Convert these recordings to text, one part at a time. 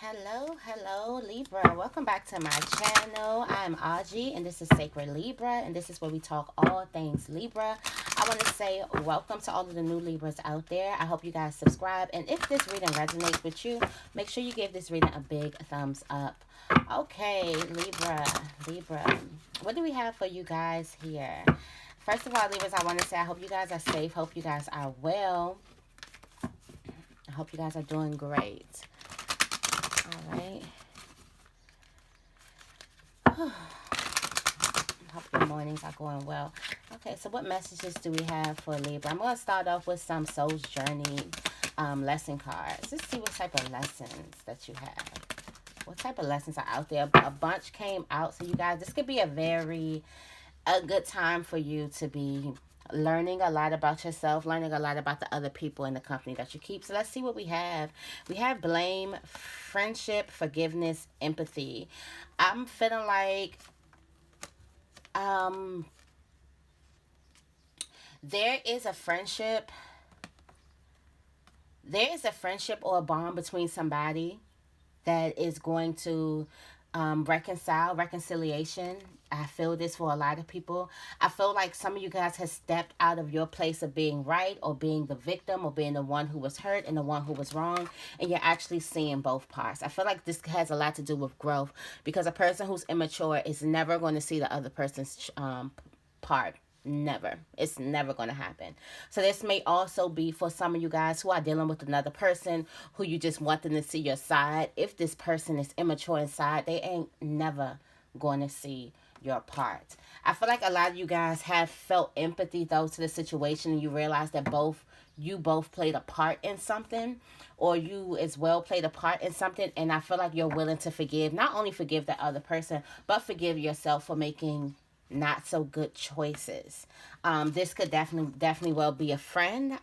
Hello, Libra. Welcome back to my channel. I'm Audrey, and this is Sacred Libra, and this is where we talk all things Libra. I want to say welcome to all of the new Libras out there. I hope you guys subscribe, and if this reading resonates with you, make sure you give this reading a big thumbs up. Okay, Libra. What do we have for you guys here? First of all, Libras, I want to say I hope you guys are safe. Hope you guys are well. I hope you guys are doing great. All right. Hope your mornings are going well. Okay, so what messages do we have for Libra? I'm going to start off with some Soul's Journey lesson cards. Let's see what type of lessons that you have. What type of lessons are out there? A bunch came out. So you guys, this could be a good time for you to be learning a lot about yourself, learning a lot about the other people in the company that you keep. So let's see what we have. We have blame, friendship, forgiveness, empathy. I'm feeling like there is a friendship. There is a friendship or a bond between somebody that is going to reconciliation. I feel this for a lot of people. I feel like some of you guys have stepped out of your place of being right or being the victim or being the one who was hurt and the one who was wrong, and you're actually seeing both parts. I feel like this has a lot to do with growth, because a person who's immature is never going to see the other person's part. Never. It's never going to happen. So this may also be for some of you guys who are dealing with another person who you just want them to see your side. If this person is immature inside, they ain't never going to see your part. I feel like a lot of you guys have felt empathy though to the situation, and you realize that you both played a part in something, or you as well played a part in something, and I feel like you're willing to forgive, not only forgive the other person, but forgive yourself for making not so good choices. This could definitely well be a friend.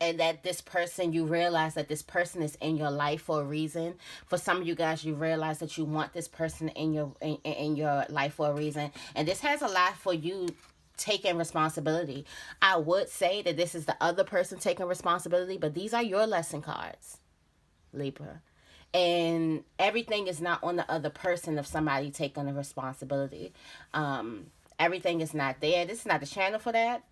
And that this person, you realize that this person is in your life for a reason. For some of you guys, you realize that you want this person in your life for a reason, and this has a lot for you taking responsibility. I would say that this is the other person taking responsibility, but these are your lesson cards, Libra. And everything is not on the other person of somebody taking the responsibility. Everything is not there. This is not the channel for that.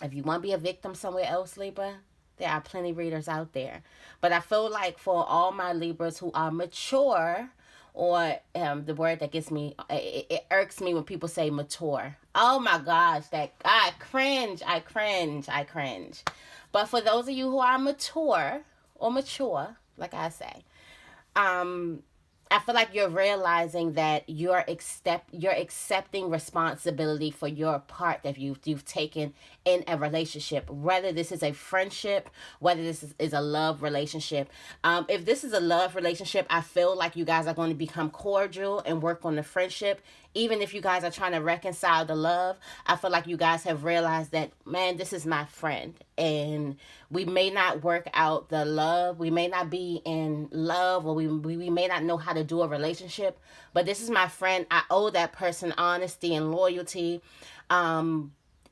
If you want to be a victim somewhere else, Libra, there are plenty of readers out there. But I feel like for all my Libras who are mature, or the word that gets me, it irks me when people say mature. Oh my gosh, that I cringe. But for those of you who are mature, or mature, like I say, I feel like you're realizing that you're accepting responsibility for your part that you've taken in a relationship, whether this is a friendship, whether this is a love relationship. If this is a love relationship, I feel like you guys are going to become cordial and work on the friendship. Even if you guys are trying to reconcile the love, I feel like you guys have realized that, man, this is my friend. And we may not work out the love. We may not be in love, or we may not know how to do a relationship. But this is my friend. I owe that person honesty and loyalty.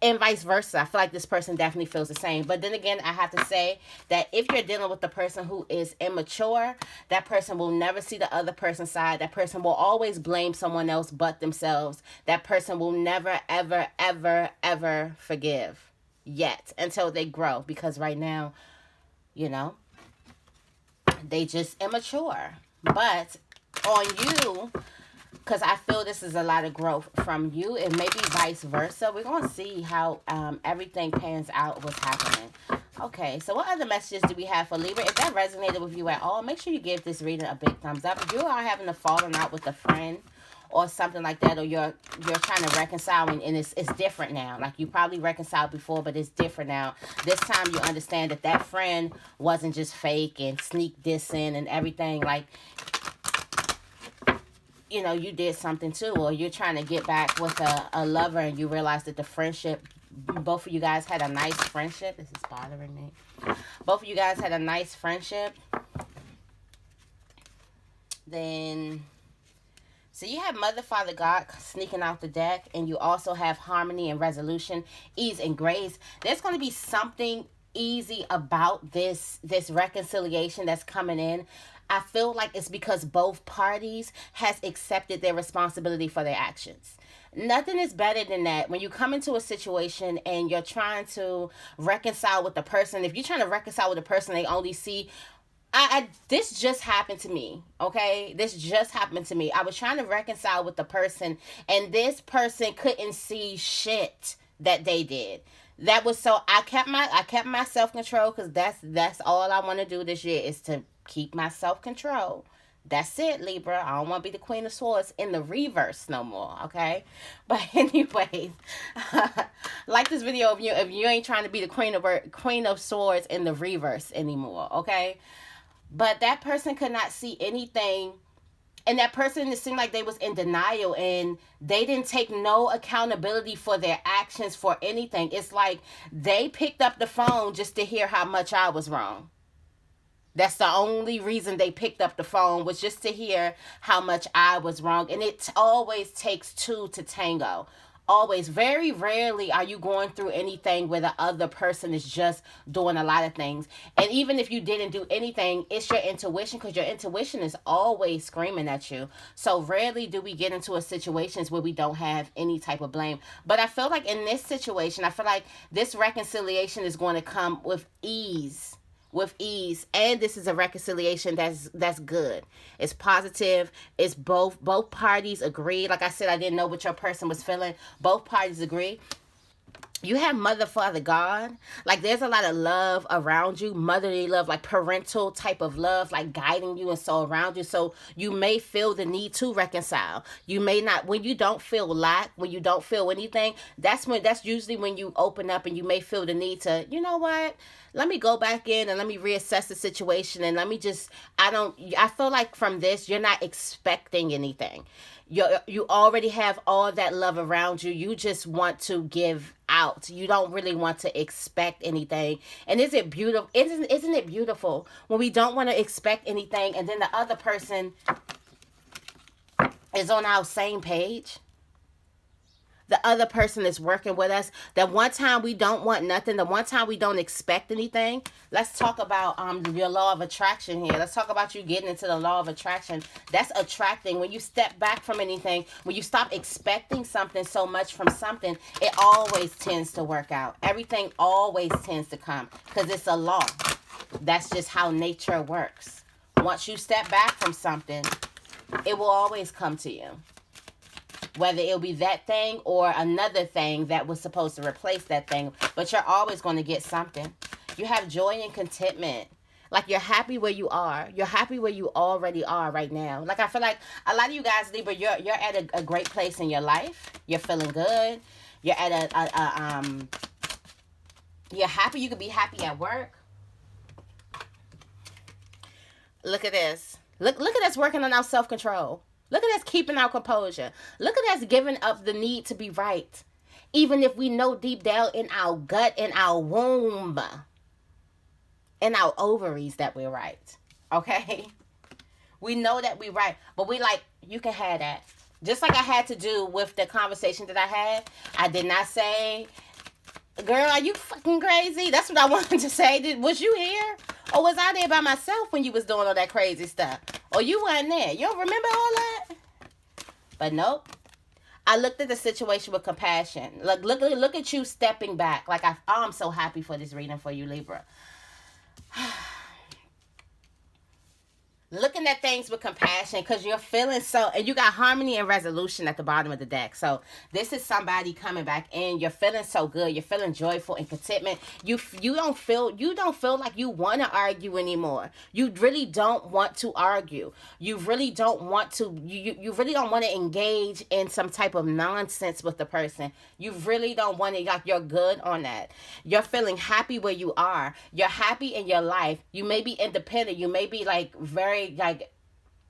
And vice versa. I feel like this person definitely feels the same. But then again, I have to say that if you're dealing with the person who is immature, that person will never see the other person's side. That person will always blame someone else but themselves. That person will never, ever, ever, ever forgive yet until they grow. Because right now, you know, they just immature. But on you, because I feel this is a lot of growth from you, and maybe vice versa. We're going to see how everything pans out, what's happening. Okay, so what other messages do we have for Libra? If that resonated with you at all, make sure you give this reading a big thumbs up. If you are having a falling out with a friend or something like that, or you're trying to reconcile, and it's different now. Like, you probably reconciled before, but it's different now. This time you understand that that friend wasn't just fake and sneak dissing and everything. Like, you know, you did something too, or you're trying to get back with a lover, and you realize that the friendship, both of you guys had a nice friendship. This is bothering me. Both of you guys had a nice friendship. Then, so you have Mother, Father, God sneaking out the deck, and you also have harmony and resolution, ease and grace. There's going to be something easy about this reconciliation that's coming in, I feel like it's because both parties has accepted their responsibility for their actions. Nothing is better than that. When you come into a situation and you're trying to reconcile with the person, if you're trying to reconcile with a person, they only see this just happened to me. Okay, this just happened to me. I was trying to reconcile with the person, and this person couldn't see shit that they did. That was so I kept my self control, because that's all I want to do this year is to keep my self control. That's it, Libra. I don't want to be the Queen of Swords in the reverse no more, okay? But anyways, like this video if you ain't trying to be the Queen of Swords in the reverse anymore, okay? But that person could not see anything, and that person, it seemed like they was in denial, and they didn't take no accountability for their actions, for anything. It's like they picked up the phone just to hear how much I was wrong. That's the only reason they picked up the phone, was just to hear how much I was wrong. And it always takes two to tango. Always. Very rarely are you going through anything where the other person is just doing a lot of things. And even if you didn't do anything, it's your intuition, because your intuition is always screaming at you. So rarely do we get into a situations where we don't have any type of blame. But I feel like in this situation, I feel like this reconciliation is going to come with ease, and this is a reconciliation that's good. It's positive. It's both parties agree. Like I said, I didn't know what your person was feeling. Both parties agree. You have mother, father, God. Like, there's a lot of love around you, motherly love, like parental type of love, like guiding you and so around you. So you may feel the need to reconcile. You may not. When you don't feel lack, when you don't feel anything, that's usually when you open up, and you may feel the need to, you know what, let me go back in and let me reassess the situation, and let me just, I feel like from this, you're not expecting anything. You already have all that love around you. You just want to give out. You don't really want to expect anything. And is it beautiful? Isn't it beautiful when we don't want to expect anything, and then the other person is on our same page? The other person is working with us. That one time we don't want nothing. The one time we don't expect anything. Let's talk about your law of attraction here. Let's talk about you getting into the law of attraction. That's attracting. When you step back from anything, when you stop expecting something so much from something, it always tends to work out. Everything always tends to come, because it's a law. That's just how nature works. Once you step back from something, it will always come to you. Whether it'll be that thing or another thing that was supposed to replace that thing. But you're always going to get something. You have joy and contentment. Like, you're happy where you are. You're happy where you already are right now. Like, I feel like a lot of you guys, Libra, you're at a great place in your life. You're feeling good. You're at you're happy. You could be happy at work. Look at this. Look at us working on our self-control. Look at us keeping our composure. Look at us giving up the need to be right. Even if we know deep down in our gut, in our womb, in our ovaries, that we're right. Okay? We know that we're right. But we like, you can have that. Just like I had to do with the conversation that I had. I did not say, girl, are you fucking crazy? That's what I wanted to say. Was you here? Or was I there by myself when you was doing all that crazy stuff? Or you weren't there? You don't remember all that? But nope. I looked at the situation with compassion. Look at you stepping back. Like, I'm so happy for this reading for you, Libra. Looking at things with compassion, because you're feeling so, and you got harmony and resolution at the bottom of the deck. So this is somebody coming back in. You're feeling so good. You're feeling joyful and contentment. You don't feel like you want to argue anymore. You really don't want to argue. You really don't want to. You really don't want to engage in some type of nonsense with the person. You really don't want to. Like, you're good on that. You're feeling happy where you are. You're happy in your life. You may be independent. You may be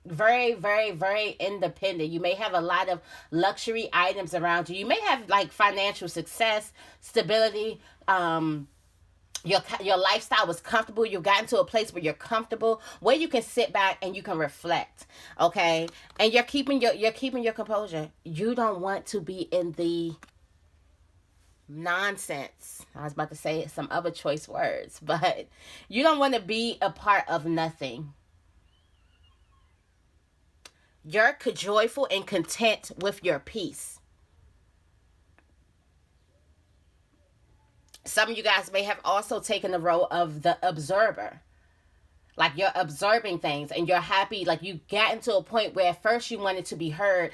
very, very, very independent. You may have a lot of luxury items around you. You may have like financial success, stability. Your lifestyle was comfortable. You've gotten to a place where you're comfortable, where you can sit back and you can reflect. Okay, and you're keeping your composure. You don't want to be in the Nonsense. I was about to say some other choice words, but you don't want to be a part of nothing. You're joyful and content with your peace. Some of you guys may have also taken the role of the observer. Like you're observing things and you're happy. Like you got into a point where at first you wanted to be heard.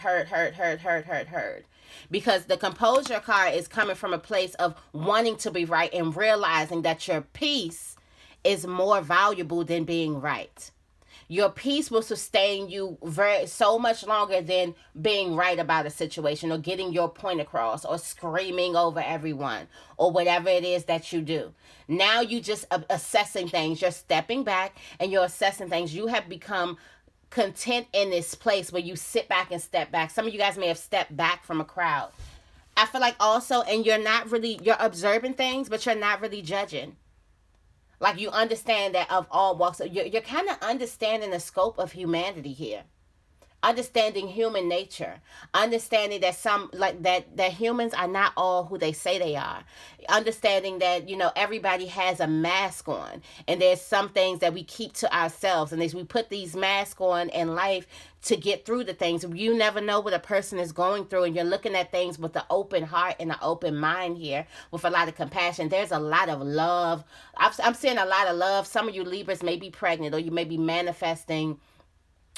Because the composure card is coming from a place of wanting to be right and realizing that your peace is more valuable than being right. Your peace will sustain you so much longer than being right about a situation or getting your point across or screaming over everyone or whatever it is that you do. Now you just assessing things. You're stepping back and you're assessing things. You have become content in this place where you sit back and step back. Some of you guys may have stepped back from a crowd. I feel like also, and you're observing things, but you're not really judging. Like you understand that of all walks, you're kind of understanding the scope of humanity here, understanding human nature, understanding that some like that humans are not all who they say they are, understanding that everybody has a mask on, and there's some things that we keep to ourselves, and as we put these masks on in life to get through the things, you never know what a person is going through, and you're looking at things with an open heart and an open mind here with a lot of compassion. There's a lot of love. I'm seeing a lot of love. Some of you Libras may be pregnant or you may be manifesting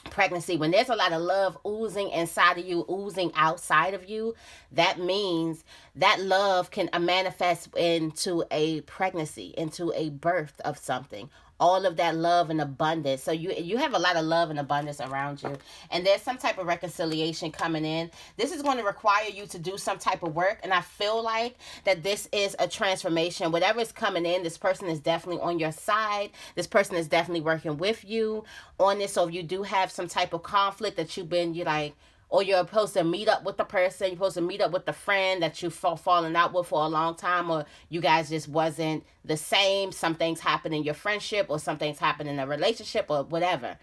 pregnancy. When there's a lot of love oozing inside of you, oozing outside of you, that means that love can manifest into a pregnancy, into a birth of something. All of that love and abundance. So you have a lot of love and abundance around you, and there's some type of reconciliation coming in. This is going to require you to do some type of work, and I feel like that this is a transformation. Whatever is coming in, this person is definitely on your side. This person is definitely working with you on this. So if you do have some type of conflict that you're like, or you're supposed to meet up with the person, you're supposed to meet up with the friend that you've fallen out with for a long time, or you guys just wasn't the same. Some things happen in your friendship, or some things happen in a relationship, or whatever.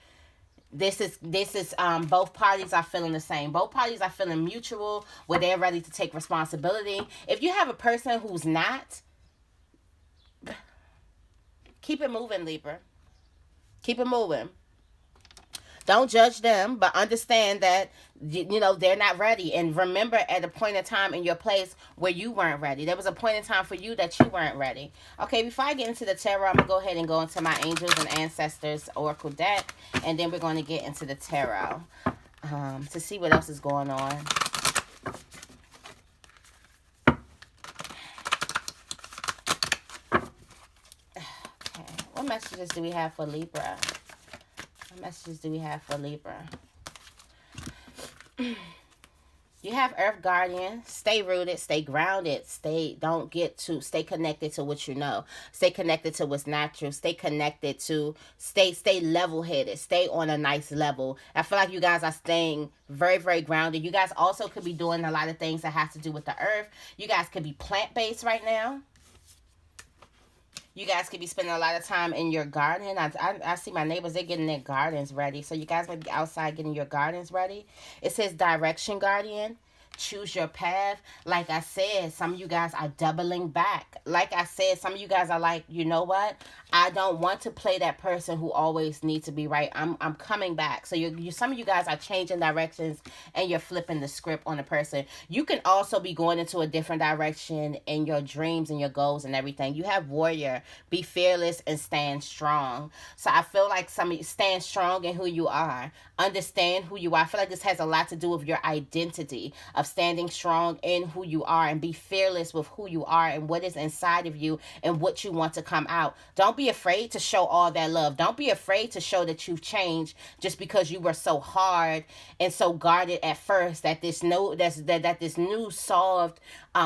This is both parties are feeling the same. Both parties are feeling mutual, where they're ready to take responsibility. If you have a person who's not, keep it moving, Libra. Keep it moving. Don't judge them, but understand that they're not ready. And remember, at a point in time in your place where you weren't ready, there was a point in time for you that you weren't ready. Okay, before I get into the tarot, I'm gonna go ahead and go into my angels and ancestors oracle deck, and then we're going to get into the tarot to see what else is going on. Okay, what messages do we have for Libra? What messages do we have for Libra? You have Earth Guardian. Stay rooted, stay grounded, stay connected to what you know. Stay connected to what's natural. Stay connected to stay level-headed. Stay on a nice level. I feel like you guys are staying very, very grounded. You guys also could be doing a lot of things that have to do with the earth. You guys could be plant-based right now. You guys could be spending a lot of time in your garden. I see my neighbors, they're getting their gardens ready. So you guys might be outside getting your gardens ready. It says Direction Guardian. Choose your path. Like I said, some of you guys are doubling back. Like I said, some of you guys are like, you know what? I don't want to play that person who always needs to be right. I'm coming back. So some of you guys are changing directions and you're flipping the script on a person. You can also be going into a different direction in your dreams and your goals and everything. You have Warrior. Be fearless and stand strong. So I feel like some of you stand strong in who you are. Understand who you are. I feel like this has a lot to do with your identity of standing strong in who you are, and be fearless with who you are and what is inside of you and what you want to come out. Don't be afraid to show all that love. Don't be afraid to show that you've changed just because you were so hard and so guarded at first that this new soft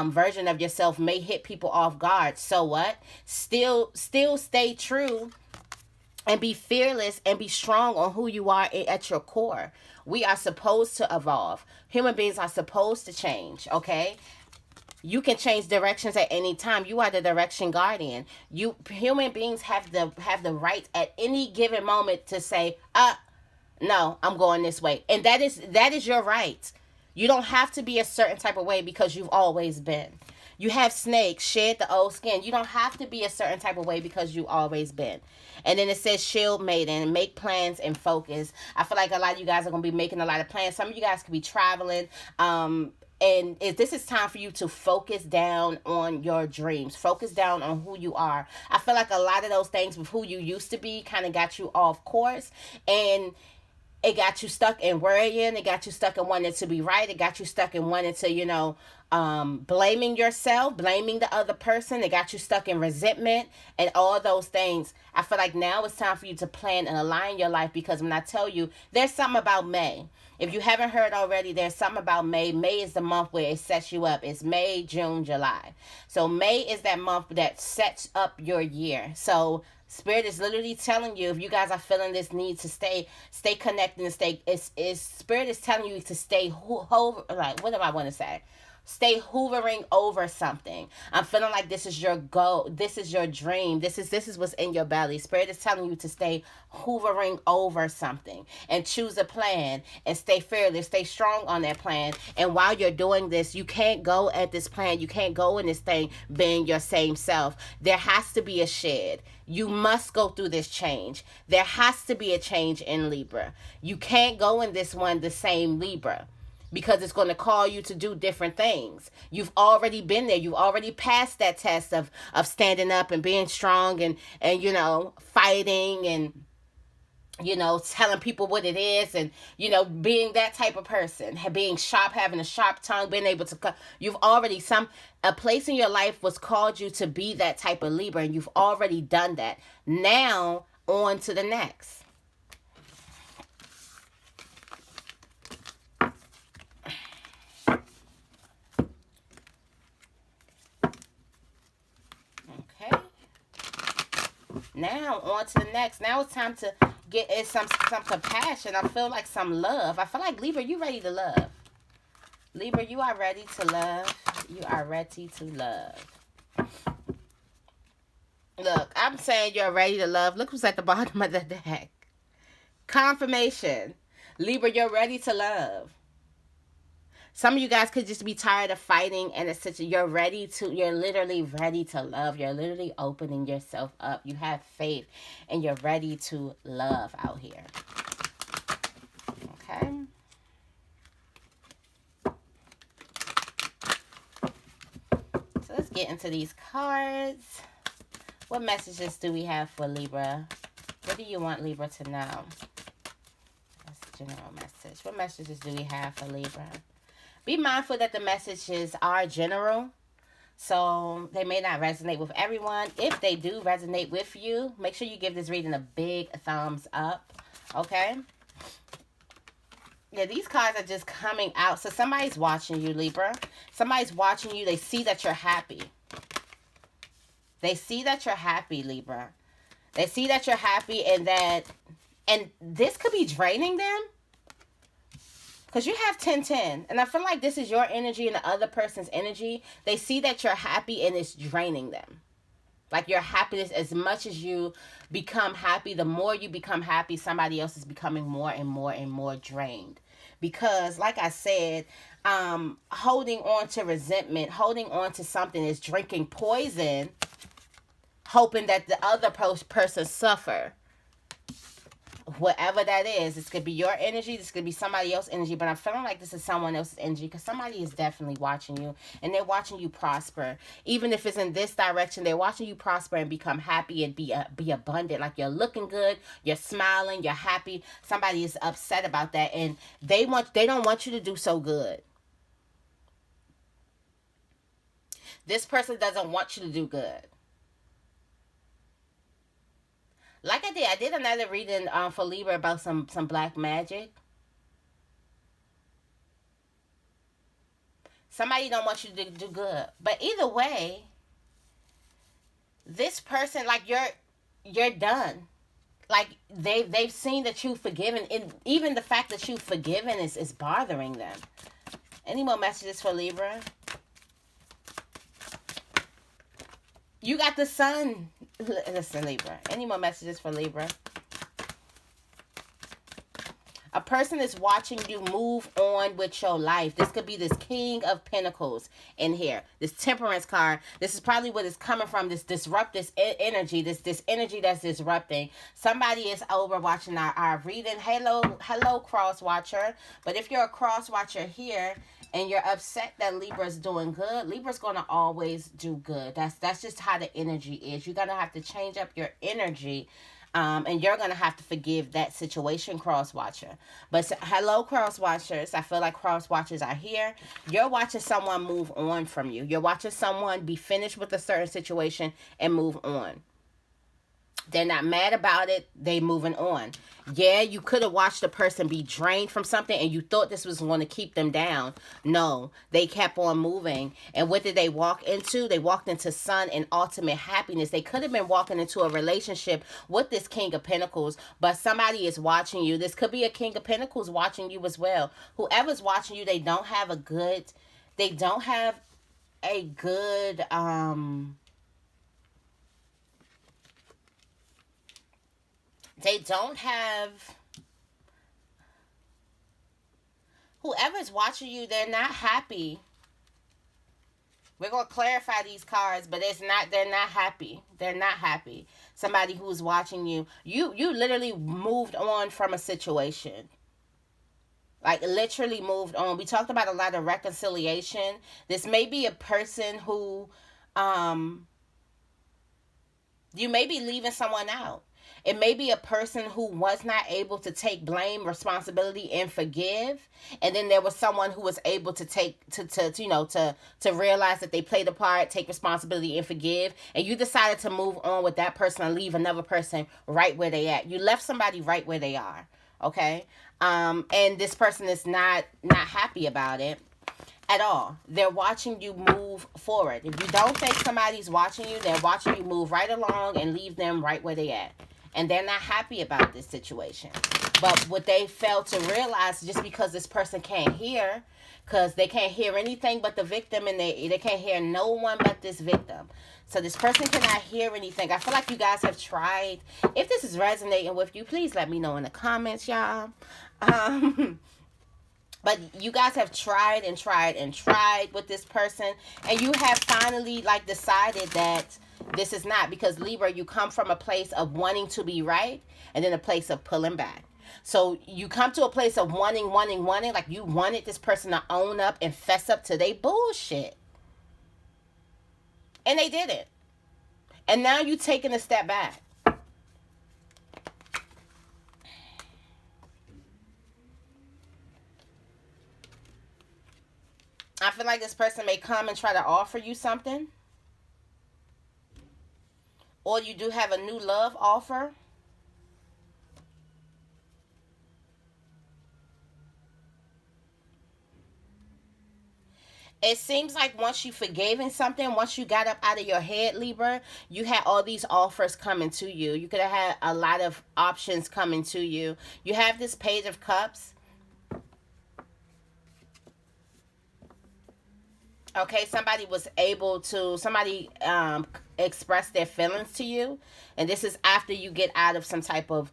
version of yourself may hit people off guard. So what? Still stay true and be fearless and be strong on who you are at your core. We are supposed to evolve. Human beings are supposed to change, okay? You can change directions at any time. You are the direction guardian. Human beings have the right at any given moment to say, no, I'm going this way. And that is your right. You don't have to be a certain type of way because you've always been. You have snakes, shed the old skin. You don't have to be a certain type of way because you always been. And then it says shield maiden, make plans and focus. I feel like a lot of you guys are going to be making a lot of plans. Some of you guys could be traveling. And if this is time for you to focus down on your dreams, focus down on who you are. I feel like a lot of those things with who you used to be kind of got you off course, and it got you stuck in worrying. It got you stuck in wanting to be right. It got you stuck in wanting to, blaming yourself, blaming the other person. It got you stuck in resentment and all those things. I feel like now it's time for you to plan and align your life, because when I tell you, there's something about May. If you haven't heard already, there's something about May. May is the month where it sets you up. It's May, June, July. So May is that month that sets up your year. So Spirit is literally telling you, if you guys are feeling this need to stay connected and stay, it's Spirit is telling you to stay like, what do I want to say? Stay hovering over something. I'm feeling like this is your goal. This is your dream. This is what's in your belly. Spirit is telling you to stay hovering over something and choose a plan and stay fearless, stay strong on that plan. And while you're doing this, you can't go at this plan. You can't go in this thing being your same self. There has to be a shed. You must go through this change. There has to be a change in Libra. You can't go in this one the same Libra, because it's going to call you to do different things. You've already been there. You've already passed that test of standing up and being strong and fighting and, telling people what it is and, being that type of person, being sharp, having a sharp tongue, being able to, you've already, a place in your life was called you to be that type of Libra, and you've already done that. Now, on to the next. Now on to the next. Now it's time to get in some compassion. I feel like some love. I feel like, Libra, you ready to love. Libra, you are ready to love. You are ready to love. Look, I'm saying you're ready to love. Look who's at the bottom of the deck. Confirmation. Libra, you're ready to love. Some of you guys could just be tired of fighting, and you're literally ready to love. You're literally opening yourself up. You have faith, and you're ready to love out here. Okay. So let's get into these cards. What messages do we have for Libra? What do you want Libra to know? That's the general message. What messages do we have for Libra? Be mindful that the messages are general, so they may not resonate with everyone. If they do resonate with you, make sure you give this reading a big thumbs up, okay? Yeah, these cards are just coming out. So somebody's watching you, Libra. Somebody's watching you. They see that you're happy. They see that you're happy, Libra. They see that you're happy, and this could be draining them. Because you have 10-10. And I feel like this is your energy and the other person's energy. They see that you're happy and it's draining them. Like your happiness, as much as you become happy, the more you become happy, somebody else is becoming more and more and more drained. Because, like I said, holding on to resentment, holding on to something is drinking poison, hoping that the other person suffer. Whatever that is, this could be your energy, this could be somebody else's energy, but I'm feeling like this is someone else's energy, because somebody is definitely watching you, and they're watching you prosper. Even if it's in this direction, they're watching you prosper and become happy and be abundant. Like you're looking good, you're smiling, you're happy. Somebody is upset about that, and they don't want you to do so good. This person doesn't want you to do good. Like I did another reading for Libra about some black magic. Somebody don't want you to do good. But either way, this person, like you're done. Like they've seen that you've forgiven, and even the fact that you've forgiven is bothering them. Any more messages for Libra? You got the sun. Listen, Libra. Any more messages for Libra? A person is watching you move on with your life. This could be this King of Pentacles in here. This Temperance card. This is probably what is coming from. This disruptive energy. This energy that's disrupting. Somebody is over watching our reading. Hello, cross watcher. But if you're a cross watcher here and you're upset that Libra's doing good, Libra's gonna always do good. That's just how the energy is. You're gonna have to change up your energy, and you're gonna have to forgive that situation, cross watcher. But hello, cross watchers. I feel like cross watchers are here. You're watching someone move on from you. You're watching someone be finished with a certain situation and move on. They're not mad about it. They moving on. Yeah, you could have watched a person be drained from something and you thought this was going to keep them down. No, they kept on moving. And what did they walk into? They walked into sun and ultimate happiness. They could have been walking into a relationship with this King of Pentacles, but somebody is watching you. This could be a King of Pentacles watching you as well. Whoever's watching you, they don't have a good, they don't have a good, they don't have, whoever's watching you, they're not happy. We're going to clarify these cards, but they're not happy. They're not happy. Somebody who's watching you, you literally moved on from a situation. Like literally moved on. We talked about a lot of reconciliation. This may be a person who, you may be leaving someone out. It may be a person who was not able to take blame, responsibility, and forgive. And then there was someone who was able to take to realize that they played a part, take responsibility, and forgive. And you decided to move on with that person and leave another person right where they at. You left somebody right where they are. Okay? And this person is not happy about it at all. They're watching you move forward. If you don't think somebody's watching you, they're watching you move right along and leave them right where they at. And they're not happy about this situation. But what they fail to realize, just because this person can't hear, because they can't hear anything but the victim, and they can't hear no one but this victim. So this person cannot hear anything. I feel like you guys have tried. If this is resonating with you, please let me know in the comments, y'all. But you guys have tried and tried and tried with this person, and you have finally decided that this is not, because Libra, you come from a place of wanting to be right and then a place of pulling back. So you come to a place of wanting, like you wanted this person to own up and fess up to their bullshit. And they didn't. And now you taking a step back. I feel like this person may come and try to offer you something. Or you do have a new love offer. It seems like once you forgave something, once you got up out of your head, Libra, you had all these offers coming to you. You could have had a lot of options coming to you. You have this Page of Cups. Okay, somebody express their feelings to you. And this is after you get out of some type of,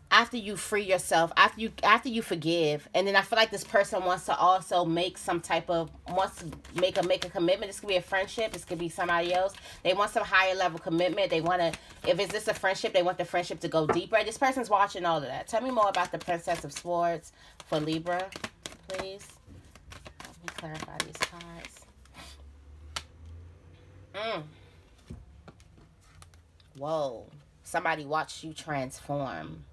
after you free yourself, after you forgive. And then I feel like this person wants to also make wants to make a commitment. This could be a friendship. This could be somebody else. They want some higher level commitment. They want to, if it's just a friendship, they want the friendship to go deeper. This person's watching all of that. Tell me more about the Princess of Swords for Libra, please. Let me clarify these cards. Whoa. Somebody watched you transform.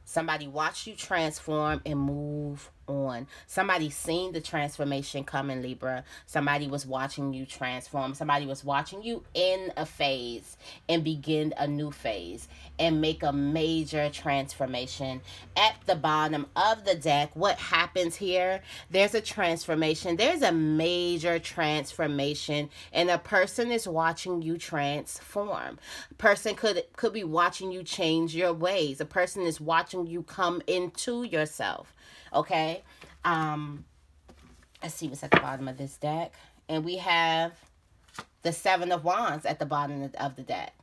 Somebody watched you transform and move on. Somebody seen the transformation coming, Libra. Somebody was watching you transform. Somebody was watching you in a phase and begin a new phase and make a major transformation. At the bottom of the deck, what happens here? There's a transformation. There's a major transformation, and a person is watching you transform. A person could be watching you change your ways. A person is watching you come into yourself. Okay, let's see what's at the bottom of this deck. And we have the Seven of Wands at the bottom of the deck.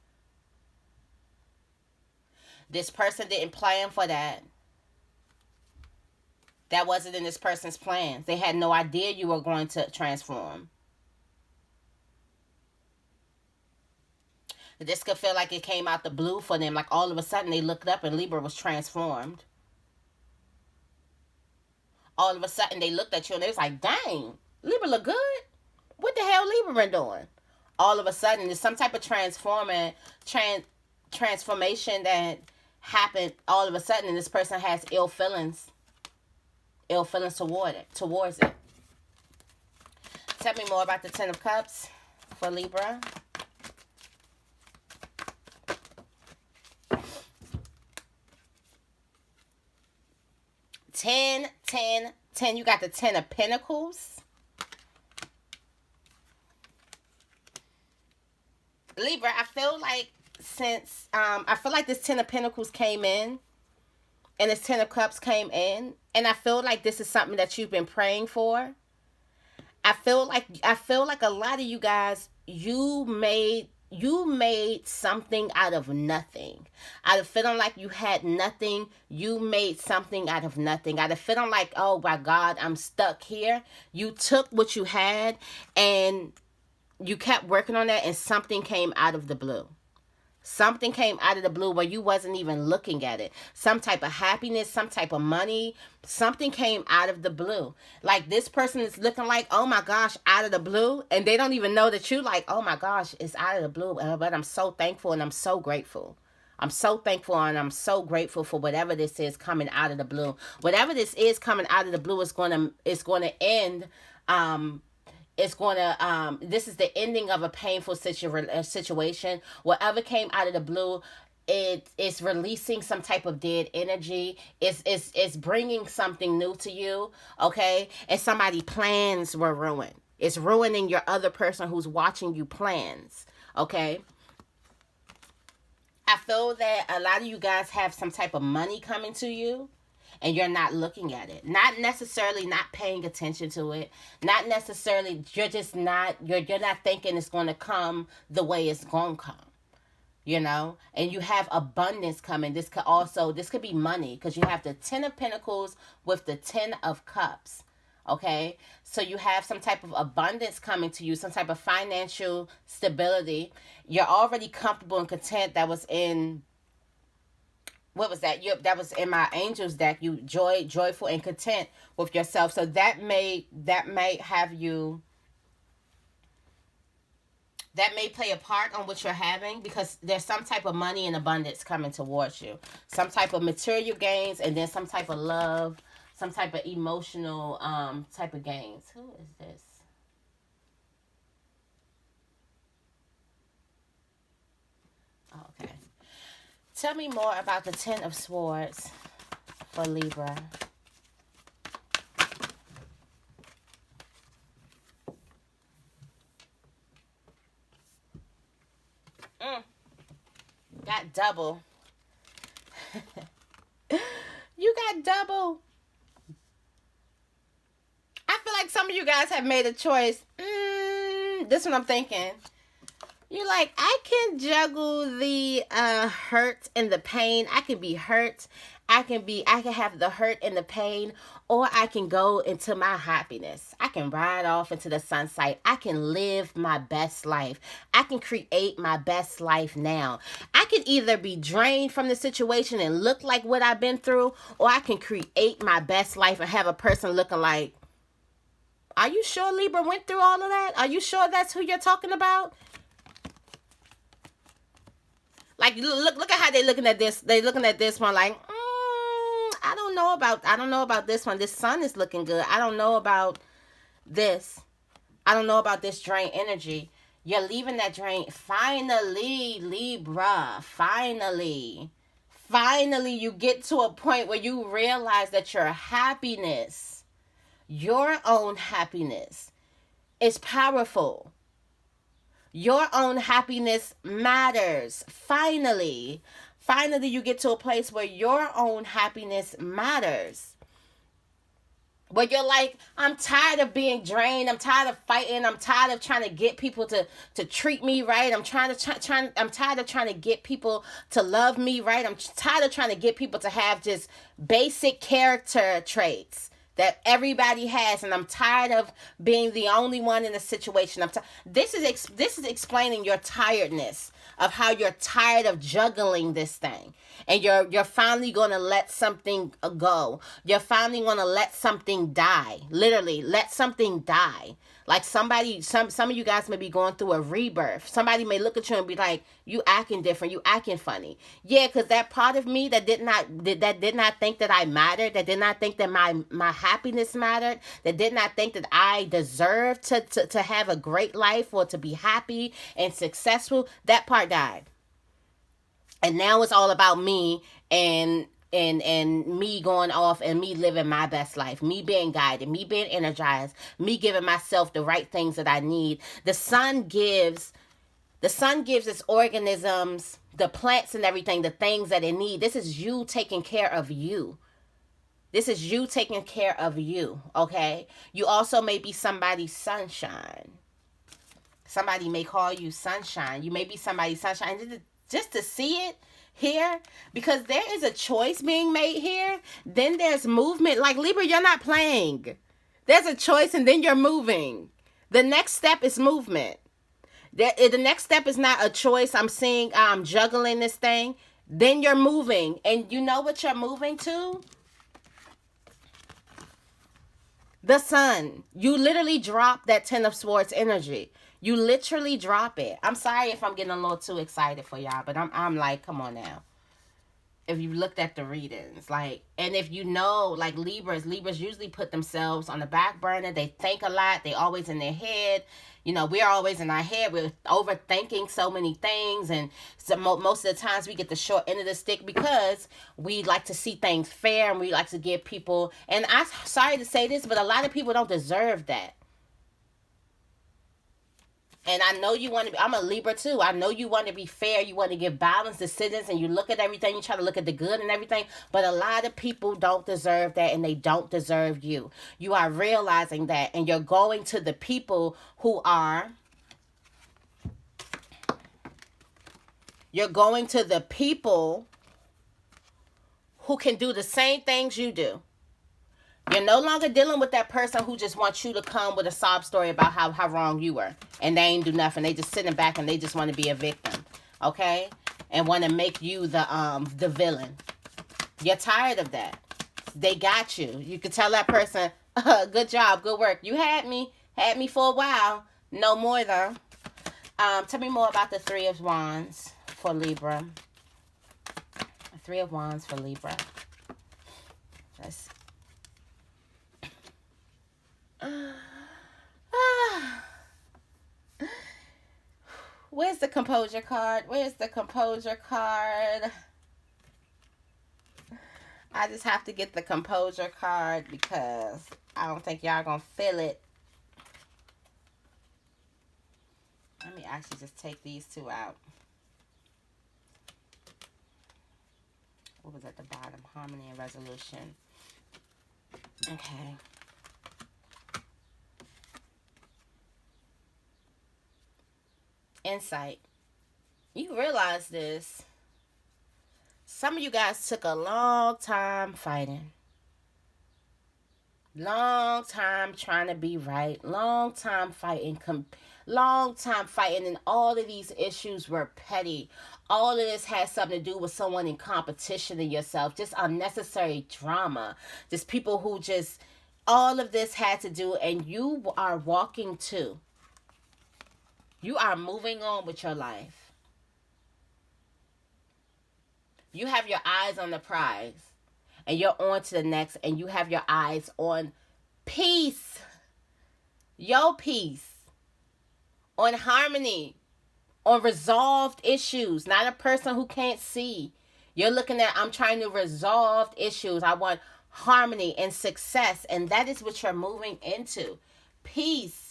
This person didn't plan for that. That wasn't in this person's plans. They had no idea you were going to transform. This could feel like it came out the blue for them. Like all of a sudden they looked up and Libra was transformed. All of a sudden they looked at you and they was like, dang, Libra look good. What the hell Libra been doing? All of a sudden there's some type of transformation that happened all of a sudden, and this person has ill feelings towards it. Tell me more about the Ten of Cups for Libra. Ten. You got the Ten of Pentacles. Libra, I feel like this Ten of Pentacles came in and this Ten of Cups came in, and I feel like this is something that you've been praying for. I feel like a lot of you guys, you made something out of nothing. Out of feeling like you had nothing, you made something out of nothing. Out of feeling like, oh my God, I'm stuck here. You took what you had and you kept working on that, and something came out of the blue. Something came out of the blue where you wasn't even looking at it. Some type of happiness, some type of money, something came out of the blue. Like this person is looking like, oh my gosh, out of the blue. And they don't even know that you like, oh my gosh, it's out of the blue. But I'm so thankful and I'm so grateful. I'm so thankful and I'm so grateful for whatever this is coming out of the blue. Whatever this is coming out of the blue is going to end. This is the ending of a painful situation. Whatever came out of the blue, it's releasing some type of dead energy. It's bringing something new to you, okay? And somebody's plans were ruined. It's ruining your other person who's watching you plans, okay? I feel that a lot of you guys have some type of money coming to you, and you're not looking at it. Not necessarily not paying attention to it. Not necessarily, you're not thinking it's going to come the way it's going to come. You know? And you have abundance coming. This could be money, because you have the Ten of Pentacles with the Ten of Cups. Okay? So you have some type of abundance coming to you, some type of financial stability. You're already comfortable and content. That was in... What was that? That was in my angels deck. You joyful and content with yourself. So that may have you. That may play a part on what you're having, because there's some type of money and abundance coming towards you. Some type of material gains, and then some type of love, some type of emotional type of gains. Who is this? Oh, okay. Tell me more about the Ten of Swords for Libra. Got double. You got double. I feel like some of you guys have made a choice. This is what I'm thinking. You're like, I can juggle the hurt and the pain. I can be hurt. I can have the hurt and the pain, or I can go into my happiness. I can ride off into the sunset. I can live my best life. I can create my best life now. I can either be drained from the situation and look like what I've been through, or I can create my best life and have a person looking like, are you sure Libra went through all of that? Are you sure that's who you're talking about? Like, look at how they're looking at this. They're looking at this one like, I don't know about this one. This sun is looking good. I don't know about this. I don't know about this drain energy. You're leaving that drain. Finally, Libra. Finally, you get to a point where you realize that your happiness, your own happiness, is powerful. Your own happiness matters. Finally, you get to a place where your own happiness matters. Where you're like, I'm tired of being drained. I'm tired of fighting. I'm tired of trying to get people to treat me right. I'm tired of trying to get people to love me right. I'm tired of trying to get people to have just basic character traits. that everybody has, and I'm tired of being the only one in the situation. This is explaining your tiredness of how you're tired of juggling this thing, and you're finally gonna let something go. You're finally gonna let something die. Literally, let something die. Like some of you guys may be going through a rebirth. Somebody may look at you and be like, "You acting different. You acting funny." Yeah, because that part of me that did not think that I mattered, that did not think that my happiness mattered, that did not think that I deserved to have a great life or to be happy and successful. That part died, and now it's all about me and me going off and me living my best life, me being guided, me being energized, me giving myself the right things that I need. The sun gives its organisms, the plants and everything, the things that it need. This is you taking care of you. This is you taking care of you, okay? You also may be somebody's sunshine. Somebody may call you sunshine. You may be somebody's sunshine. Just to see it here, because there is a choice being made here. Then there's movement. Like Libra, you're not playing. There's a choice and then you're moving. The next step is movement. The next step is not a choice. I'm seeing juggling this thing. Then you're moving. And you know what you're moving to? The sun. You literally drop that 10 of Swords energy. You literally drop it. I'm sorry if I'm getting a little too excited for y'all, but I'm like, come on now. If you looked at the readings, like, and if you know, like Libras usually put themselves on the back burner. They think a lot. They always in their head. You know, we're always in our head. We're overthinking so many things. And so most of the times we get the short end of the stick because we like to see things fair and we like to give people, and I'm sorry to say this, but a lot of people don't deserve that. And I know you want to be, I'm a Libra too. I know you want to be fair. You want to give balanced decisions and you look at everything. You try to look at the good and everything. But a lot of people don't deserve that and they don't deserve you. You are realizing that and you're going to the people you're going to the people who can do the same things you do. You're no longer dealing with that person who just wants you to come with a sob story about how wrong you were. And they ain't do nothing. They just sitting back and they just want to be a victim. Okay? And want to make you the villain. You're tired of that. They got you. You can tell that person, good job, good work. You had me for a while. No more though. Tell me more about the Three of Wands for Libra. Three of Wands for Libra. Let's Where's the composure card? Where's the composure card? I just have to get the composure card because I don't think y'all gonna feel it. Let me actually just take these two out. What was at the bottom? Harmony and resolution. Okay. Insight. You realize this. Some of you guys took a long time fighting. Long time trying to be right. Long time fighting. And all of these issues were petty. All of this has something to do with someone in competition to yourself. Just unnecessary drama. Just people who just... All of this had to do, and you are walking too. You are moving on with your life. You have your eyes on the prize. And you're on to the next. And you have your eyes on peace. Your peace. On harmony. On resolved issues. Not a person who can't see. You're looking at, I'm trying to resolve issues. I want harmony and success. And that is what you're moving into. Peace.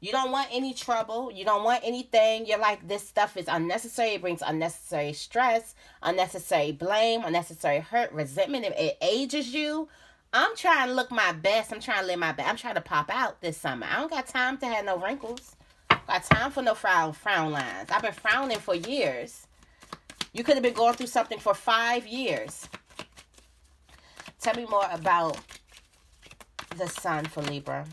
You don't want any trouble. You don't want anything. You're like, this stuff is unnecessary. It brings unnecessary stress, unnecessary blame, unnecessary hurt, resentment. It ages you. I'm trying to look my best. I'm trying to live my best. I'm trying to pop out this summer. I don't got time to have no wrinkles. Got time for no frown lines. I've been frowning for years. You could have been going through something for 5 years. Tell me more about The Sun for Libra.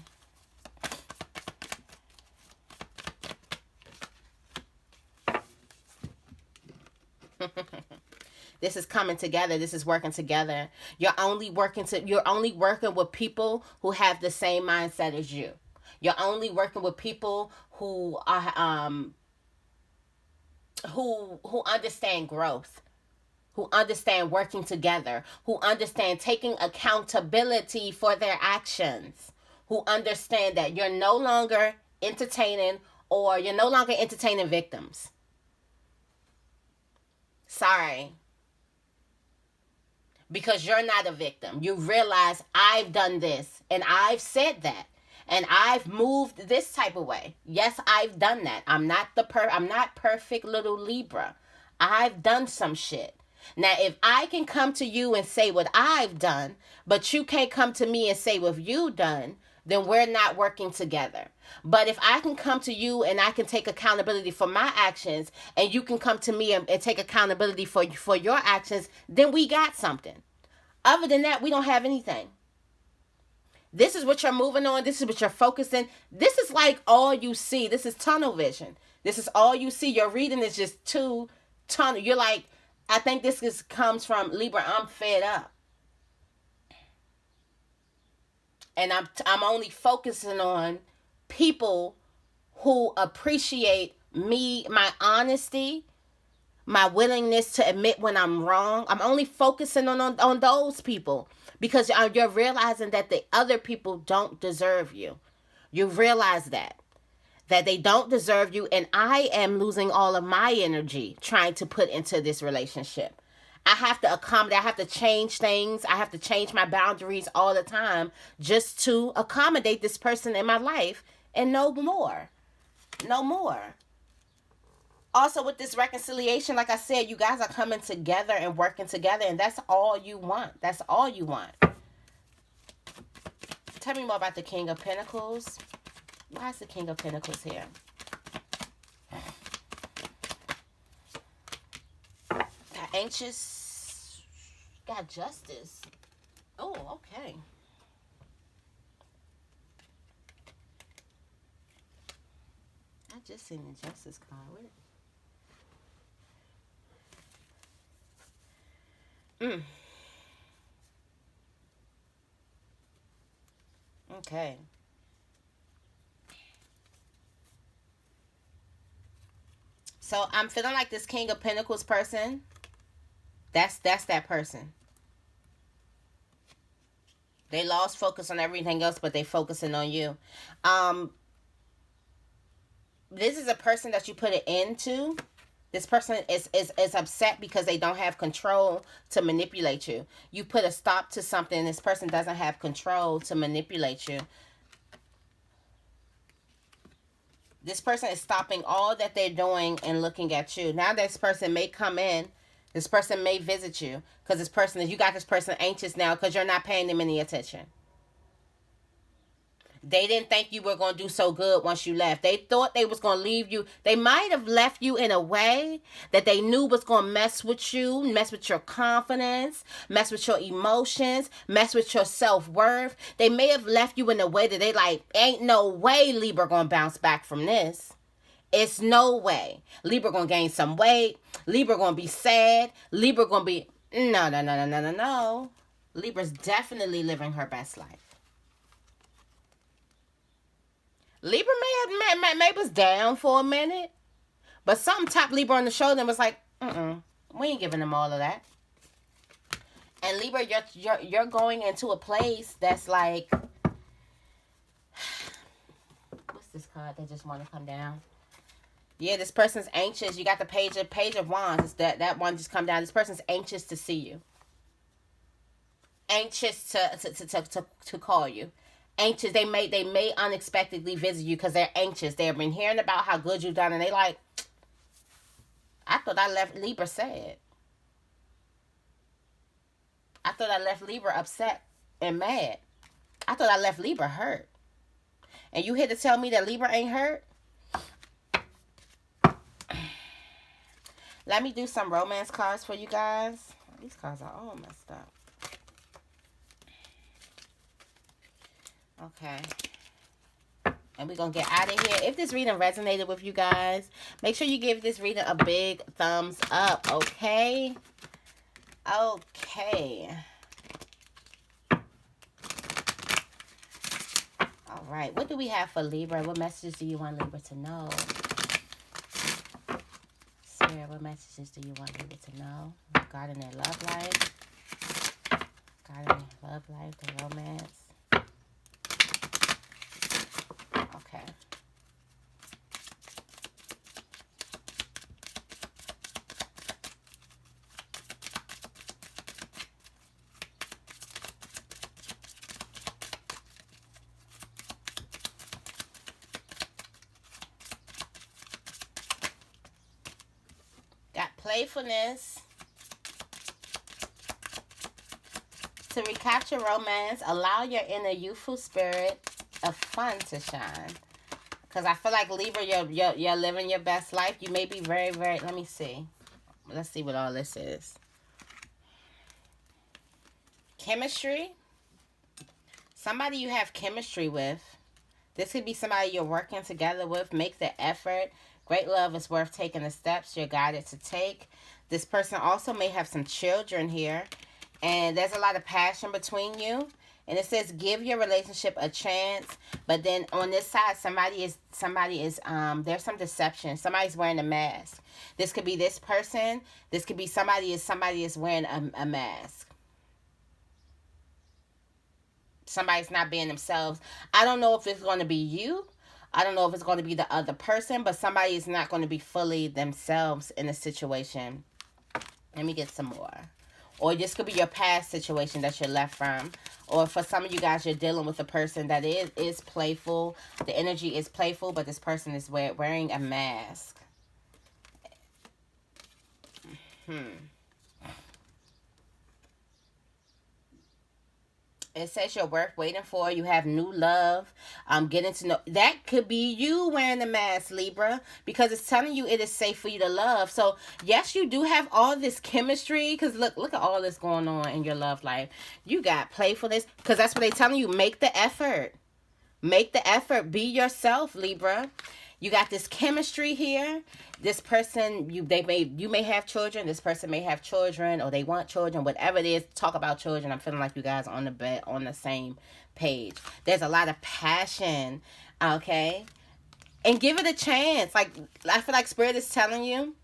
This is coming together. This is working together. You're only working with people who have the same mindset as you. You're only working with people who are who understand growth, who understand working together, who understand taking accountability for their actions, who understand that you're no longer entertaining or you're no longer entertaining victims. Sorry. Because you're not a victim. You realize I've done this and I've said that and I've moved this type of way. Yes, I've done that. I'm not perfect little Libra. I've done some shit. Now, if I can come to you and say what I've done, but you can't come to me and say what you've done, then we're not working together. But if I can come to you and I can take accountability for my actions, and you can come to me and take accountability for your actions, then we got something. Other than that, we don't have anything. This is what you're moving on. This is what you're focusing. This is like all you see. This is tunnel vision. This is all you see. Your reading is just too tunnel. You're like, I think comes from Libra. I'm fed up. And I'm only focusing on people who appreciate me, my honesty, my willingness to admit when I'm wrong. I'm only focusing on those people because you're realizing that the other people don't deserve you. You realize that they don't deserve you, and I am losing all of my energy trying to put into this relationship. I have to accommodate. I have to change things. I have to change my boundaries all the time just to accommodate this person in my life and no more. No more. Also, with this reconciliation, like I said, you guys are coming together and working together, and that's all you want. That's all you want. Tell me more about the King of Pentacles. Why is the King of Pentacles here? Got anxious. Got justice. Oh, okay. I just seen the justice card. Okay. So I'm feeling like this King of Pentacles person. That's that person. They lost focus on everything else, but they focusing on you. This is a person that you put it into. This person is upset because they don't have control to manipulate you. You put a stop to something. This person doesn't have control to manipulate you. This person is stopping all that they're doing and looking at you. Now this person may come in. This person may visit you because you got this person anxious now because you're not paying them any attention. They didn't think you were going to do so good once you left. They thought they was going to leave you. They might have left you in a way that they knew was going to mess with you, mess with your confidence, mess with your emotions, mess with your self-worth. They may have left you in a way that they like, ain't no way Libra going to bounce back from this. It's no way. Libra going to gain some weight. Libra going to be sad. Libra going to be, no. Libra's definitely living her best life. Libra may was down for a minute, but something tapped Libra on the shoulder and was like, we ain't giving them all of that. And Libra, you're going into a place that's like, what's this card that just want to come down? Yeah, this person's anxious. You got the page of wands. It's that one just come down. This person's anxious to see you. Anxious to call you. Anxious. They may unexpectedly visit you because they're anxious. They've been hearing about how good you've done, and they like, I thought I left Libra sad. I thought I left Libra upset and mad. I thought I left Libra hurt. And you here to tell me that Libra ain't hurt? Let me do some romance cards for you guys. These cards are all messed up. Okay. And we're going to get out of here. If this reading resonated with you guys, make sure you give this reading a big thumbs up, okay? Okay. All right. What do we have for Libra? What messages do you want Libra to know? Spirit, what messages do you want Libra to know regarding their love life? Regarding their love life, their romance. Okay. Got playfulness. To recapture romance, allow your inner youthful spirit of fun to shine. Because I feel like Libra, you're living your best life. You may be very, very... Let me see. Let's see what all this is. Chemistry. Somebody you have chemistry with. This could be somebody you're working together with. Make the effort. Great love is worth taking the steps you're guided to take. This person also may have some children here. And there's a lot of passion between you. And it says give your relationship a chance. But then on this side, somebody is there's some deception. Somebody's wearing a mask. This could be this person. This could be somebody is wearing a mask. Somebody's not being themselves. I don't know if it's going to be you. I don't know if it's going to be the other person, but somebody is not going to be fully themselves in a situation. Let me get some more. Or this could be your past situation that you're left from. Or for some of you guys, you're dealing with a person that is playful. The energy is playful, but this person is wearing a mask. It says you're worth waiting for. You have new love. Getting to know. That could be you wearing the mask, Libra. Because it's telling you it is safe for you to love. So, yes, you do have all this chemistry. Because look at all this going on in your love life. You got playfulness. Because that's what they're telling you. Make the effort. Make the effort. Be yourself, Libra. You got this chemistry here. This person, you may have children. This person may have children, or they want children. Whatever it is, talk about children. I'm feeling like you guys are on the same page. There's a lot of passion, okay? And give it a chance. Like I feel like Spirit is telling you,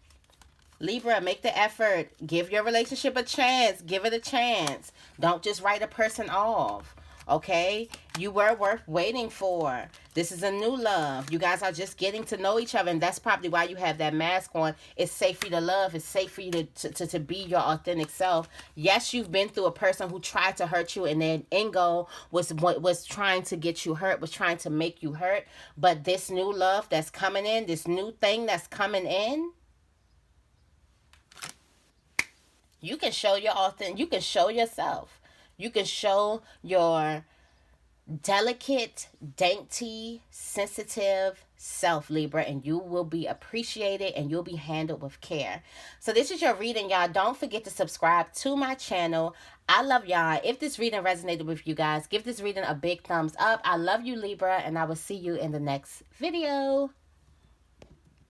Libra, make the effort. Give your relationship a chance. Give it a chance. Don't just write a person off. Okay, you were worth waiting for. This is a new love. You guys are just getting to know each other, and that's probably why you have that mask on. It's safe for you to love. It's safe for you to be your authentic self. Yes, you've been through a person who tried to hurt you, and their end goal was trying to get you hurt, was trying to make you hurt. But this new love that's coming in, this new thing that's coming in, you can show your authentic. You can show yourself. You can show your delicate, dainty, sensitive self, Libra, and you will be appreciated and you'll be handled with care. So this is your reading, y'all. Don't forget to subscribe to my channel. I love y'all. If this reading resonated with you guys, give this reading a big thumbs up. I love you, Libra, and I will see you in the next video.